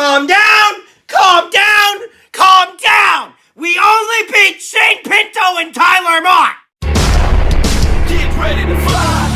Calm down! Calm down! Calm down! We only beat Shane Pinto and Tyler Mott! Get ready to fly!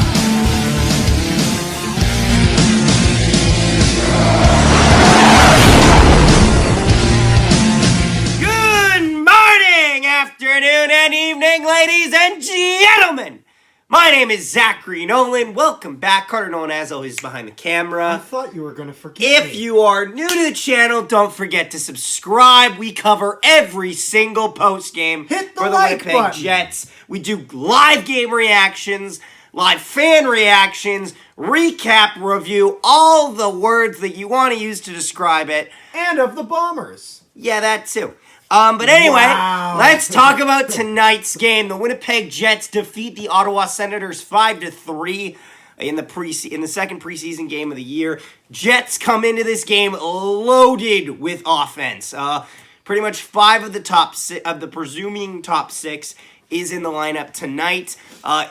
Good morning, afternoon, and evening, ladies and gentlemen! My name is Zachary Nolan. Welcome back. Carter Nolan, as always, behind the camera. I thought you were going to forget If you are new to the channel, don't forget to subscribe. We cover every single post-game Hit the for the like Winnipeg button. Jets. We do live game reactions, live fan reactions, recap, review, all the words that you want to use to describe it. And of the Bombers. Yeah, that too. But anyway, Wow. let's talk about tonight's game. The Winnipeg Jets defeat the Ottawa Senators 5-3 in the second preseason game of the year. Jets come into this game loaded with offense. Pretty much 5 of the the presuming top 6 is in the lineup tonight,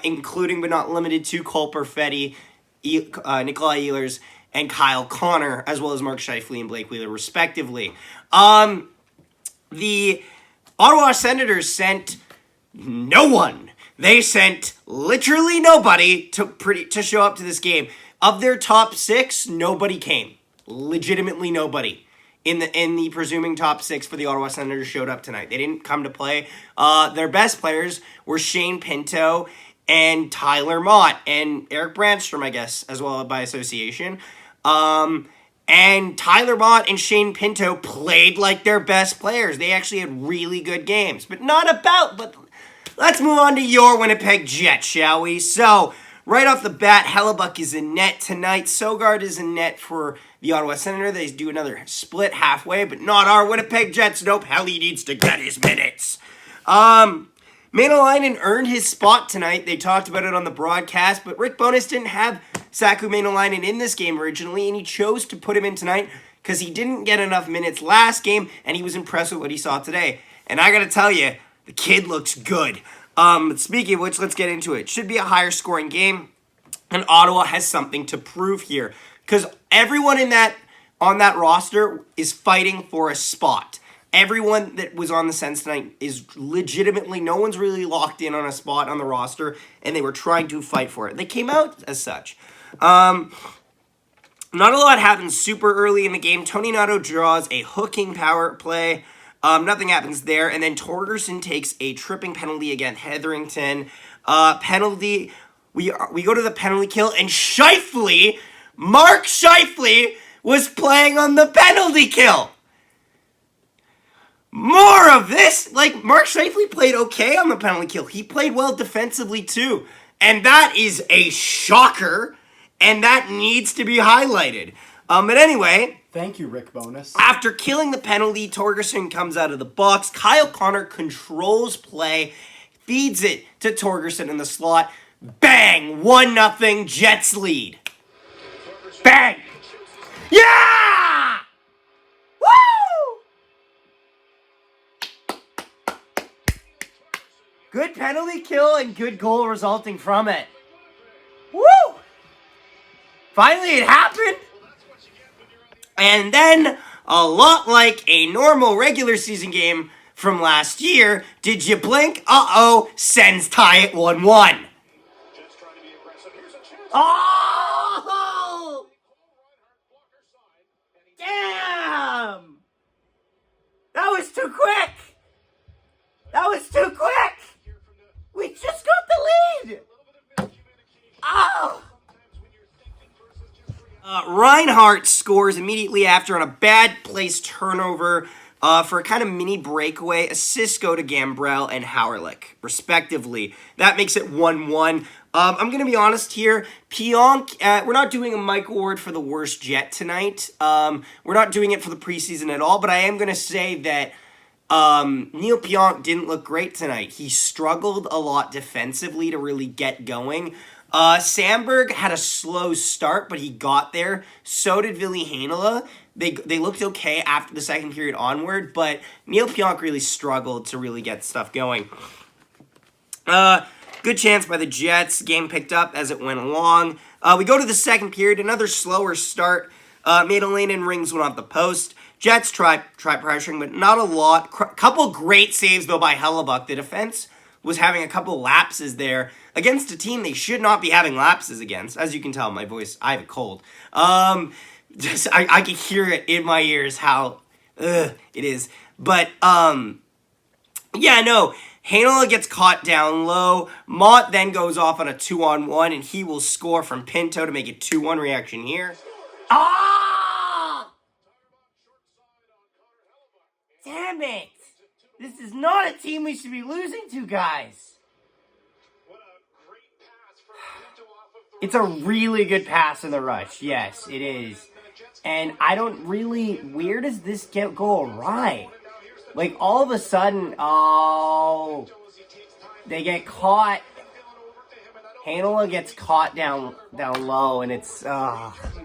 including but not limited to Cole Perfetti, Nikolai Ehlers, and Kyle Connor, as well as Mark Scheifele and Blake Wheeler, respectively. The Ottawa Senators sent no one. They sent literally nobody to show up to this game. Of their top 6, nobody came. Legitimately nobody in the presuming top 6 for the Ottawa Senators showed up tonight. They didn't come to play. Their best players were Shane Pinto and Tyler Mott and Eric Brandstrom, I guess, as well by association. And Tyler Mott and Shane Pinto played like their best players. They actually had really good games. But let's move on to your Winnipeg Jets, shall we? So, right off the bat, Hellebuck is in net tonight. Sogard is in net for the Ottawa Senator. They do another split halfway, but not our Winnipeg Jets. Nope, Helly needs to get his minutes. Maenalainen earned his spot tonight. They talked about it on the broadcast, but Rick Bowness didn't have Saku Maenalainen in this game originally, and he chose to put him in tonight because he didn't get enough minutes last game, and he was impressed with what he saw today. And I gotta tell you, the kid looks good. Speaking of which, let's get into it. Should be a higher scoring game, and Ottawa has something to prove here because everyone on that roster is fighting for a spot. Everyone that was on the Sens tonight is legitimately, no one's really locked in on a spot on the roster, and they were trying to fight for it. They came out as such. Not a lot happens super early in the game. Tony Nato draws a hooking power play. Nothing happens there, and then Torgersson takes a tripping penalty against Hetherington. Penalty, we go to the penalty kill, and Mark Scheifele was playing on the penalty kill. More of this! Like, Mark Scheifele played okay on the penalty kill. He played well defensively, too. And that is a shocker, and that needs to be highlighted. But anyway... Thank you, Rick Bowness. After killing the penalty, Torgersson comes out of the box. Kyle Connor controls play, feeds it to Torgersson in the slot. Bang! 1-0 Jets lead. Bang! Yeah! Woo! Good penalty kill and good goal resulting from it. Woo! Finally it happened. And then, a lot like a normal regular season game from last year, did you blink? Uh-oh, Sens tie it 1-1. Oh! Damn! That was too quick! That was too quick! We just got the lead! Oh! Reinhardt scores immediately after on a bad place turnover for a kind of mini breakaway. Assists go to Gambrell and Howerlick, respectively. That makes it 1-1. I'm going to be honest here. Pionk, we're not doing a Mike Award for the worst Jet tonight. We're not doing it for the preseason at all, but I am going to say that Neil Pionk didn't look great tonight. He struggled a lot defensively to really get going. Sandberg had a slow start, but he got there. So did Ville Heinola. They looked okay after the second period onward, but Neil Pionk really struggled to really get stuff going. Good chance by the Jets. Game picked up as it went along. We go to the second period, another slower start. Middle lane and Rings went off the post. Jets try pressuring, but not a lot. Couple great saves, though, by Hellebuck. The defense was having a couple lapses there against a team they should not be having lapses against. As you can tell, my voice, I have a cold. I can hear it in my ears how it is. But, yeah, no. Heinola gets caught down low. Mott then goes off on a 2-on-1, and he will score from Pinto to make it 2-1 reaction here. Ah! Damn it! This is not a team we should be losing to, guys. It's a really good pass in the rush. Yes, it is. And I don't really... Where does this go awry? Like, all of a sudden... Oh... They get caught. Heinola gets caught down low, and it's...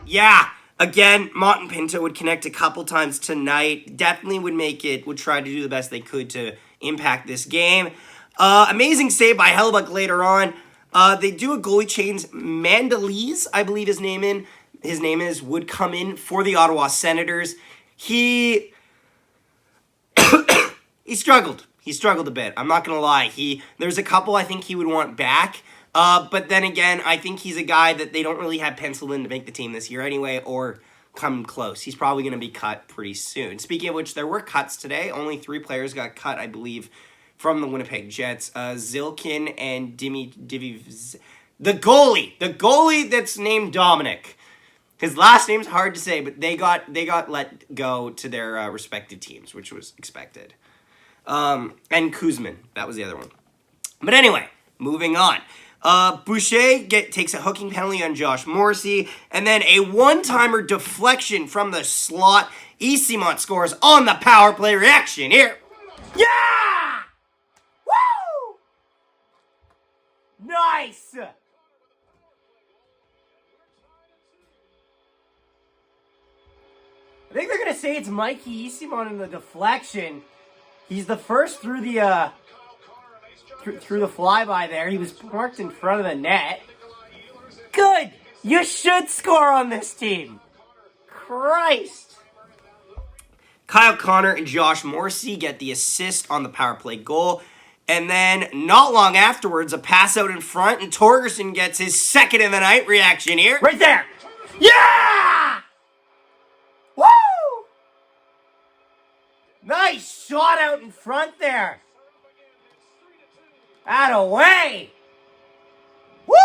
Yeah. Again, Mott and Pinto would connect a couple times tonight. Definitely would try to do the best they could to impact this game. Amazing save by Hellebuck later on. They do a goalie change. Mandalese, I believe his name is, would come in for the Ottawa Senators. He struggled. He struggled a bit. I'm not going to lie. There's a couple I think he would want back. But then again, I think he's a guy that they don't really have penciled in to make the team this year anyway, or come close. He's probably going to be cut pretty soon. Speaking of which, there were cuts today. Only 3 players got cut, I believe, from the Winnipeg Jets. Zilkin and Divi... The goalie that's named Dominic. His last name's hard to say, but they got let go to their respective teams, which was expected. And Kuzmin, that was the other one. But anyway, moving on. Boucher takes a hooking penalty on Josh Morrissey, and then a one-timer deflection from the slot. Eastimont scores on the power play reaction here. Yeah! Woo! Nice! I think they're going to say it's Mikey Eastimont in the deflection. He's the first through the through the flyby there. He was parked in front of the net. Good! You should score on this team. Christ! Kyle Connor and Josh Morrissey get the assist on the power play goal. And then, not long afterwards, a pass out in front, and Torgersson gets his second of the night reaction here. Right there! Yeah! Woo! Nice shot out in front there. Attaway! Woo!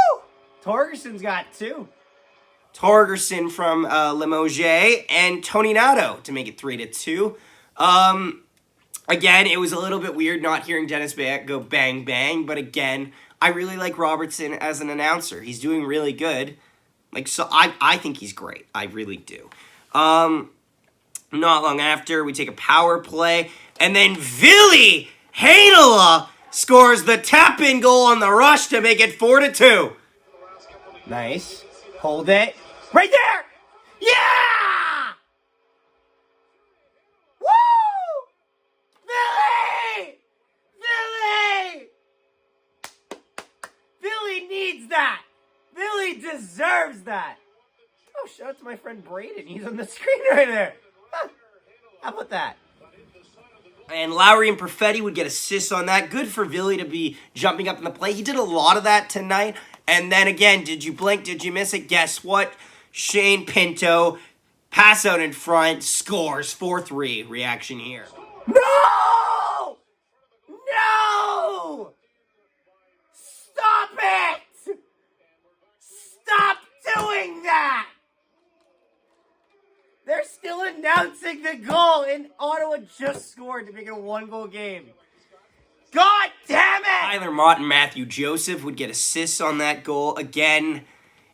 Torgersson's got 2. Torgersson from Limoges and Tony Nato to make it 3-2. Again, it was a little bit weird not hearing Dennis Bayek go bang bang, but again, I really like Robertson as an announcer. He's doing really good. I think he's great. I really do. Not long after, we take a power play, and then Ville Heinola scores the tap-in goal on the rush to make it 4-2. Nice. Hold it. Right there! Yeah! Woo! Ville! Ville! Ville needs that! Ville deserves that! Oh, shout out to my friend Braden. He's on the screen right there. Huh. How about that? And Lowry and Perfetti would get assists on that. Good for Ville to be jumping up in the play. He did a lot of that tonight. And then again, did you blink? Did you miss it? Guess what? Shane Pinto, pass out in front, scores 4-3. Reaction here. No! No! Stop it! Stop doing that! They're still announcing the goal, and Ottawa just scored to make it a 1-goal game. God damn it! Tyler Mott and Matthew Joseph would get assists on that goal. Again,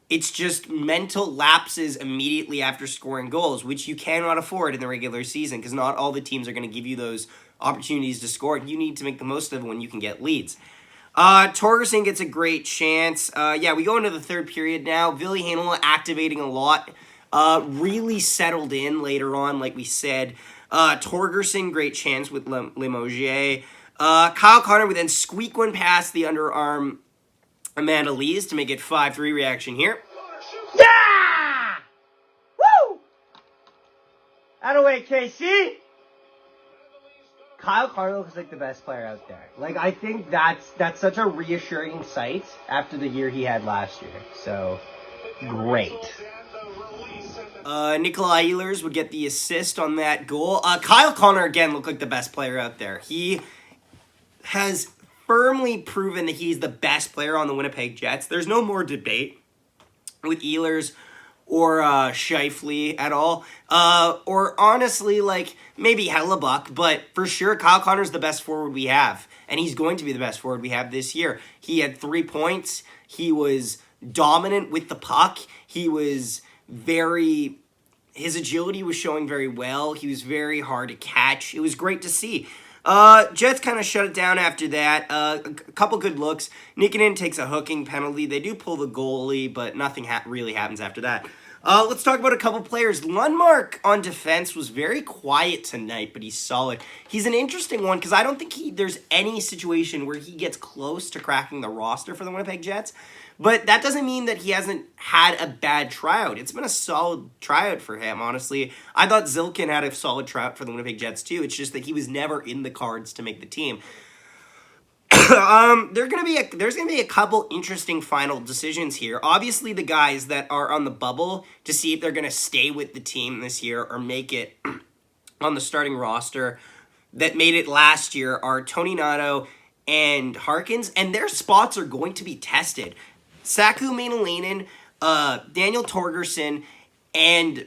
it's just mental lapses immediately after scoring goals, which you cannot afford in the regular season because not all the teams are going to give you those opportunities to score. You need to make the most of it when you can get leads. Torgersson gets a great chance. We go into the third period now. Ville Heinola activating a lot. Really settled in later on, like we said. Torgersson, great chance with Limoges. Kyle Connor would then squeak one past the underarm Amanda Lees to make it 5-3 reaction here. Yeah! Woo! Out of the way, KC! Kyle Connor looks like the best player out there. Like, I think that's such a reassuring sight after the year he had last year. So, great. Nikolai Ehlers would get the assist on that goal. Kyle Connor, again, looked like the best player out there. He has firmly proven that he's the best player on the Winnipeg Jets. There's no more debate with Ehlers or Scheifele at all. Or honestly, like, maybe Hellebuck, but for sure, Kyle Connor's the best forward we have. And he's going to be the best forward we have this year. He had 3 points. He was dominant with the puck. He was his agility was showing very well. He was very hard to catch. It was great to see. Jets kind of shut it down after that. A couple good looks. Nikkanen takes a hooking penalty. They do pull the goalie, but nothing really happens after that. Let's talk about a couple players. Lundmark on defense was very quiet tonight, but he's solid. He's an interesting one because I don't think there's any situation where he gets close to cracking the roster for the Winnipeg Jets. But that doesn't mean that he hasn't had a bad tryout. It's been a solid tryout for him, honestly. I thought Zilkin had a solid tryout for the Winnipeg Jets, too. It's just that he was never in the cards to make the team. There's gonna be a couple interesting final decisions here. Obviously, the guys that are on the bubble to see if they're gonna stay with the team this year or make it on the starting roster that made it last year are Tony Nato and Harkins, and their spots are going to be tested. Saku Maenalanen, Daniel Torgersson, and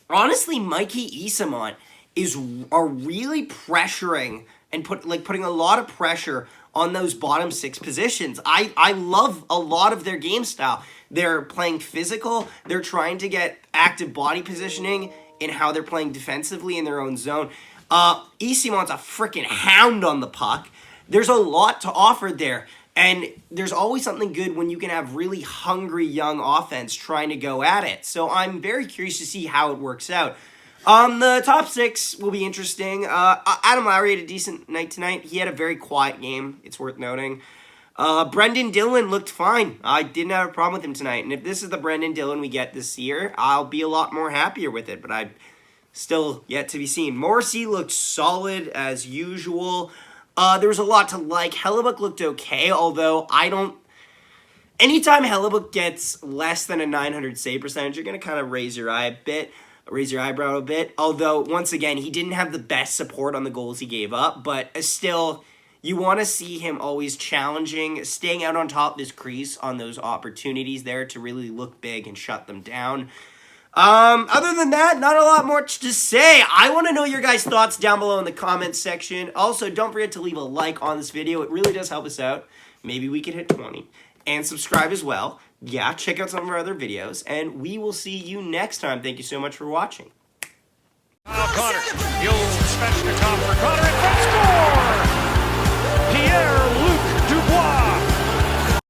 honestly, Mikey Esamont are really pressuring and putting a lot of pressure on those bottom 6 positions. I love a lot of their game style. They're playing physical. They're trying to get active body positioning in how they're playing defensively in their own zone. Esamont's a freaking hound on the puck. There's a lot to offer there. And there's always something good when you can have really hungry young offense trying to go at it. So I'm very curious to see how it works out. The top 6 will be interesting. Adam Lowry had a decent night tonight. He had a very quiet game. It's worth noting. Brendan Dillon looked fine. I didn't have a problem with him tonight. And if this is the Brendan Dillon we get this year, I'll be a lot more happier with it. But I'm still yet to be seen. Morrissey looked solid as usual. There was a lot to like. Hellebuck looked okay, although anytime Hellebuck gets less than a 900 save percentage, you're going to kind of raise your eyebrow a bit. Although, once again, he didn't have the best support on the goals he gave up, but still, you want to see him always challenging, staying out on top of his crease on those opportunities there to really look big and shut them down. Other than that, not a lot more to say. I want to know your guys' thoughts down below in the comments section. Also, don't forget to leave a like on this video. It really does help us out. Maybe we could hit 20. And subscribe as well. Yeah, check out some of our other videos. And we will see you next time. Thank you so much for watching. Connor, you'll special top for Connor.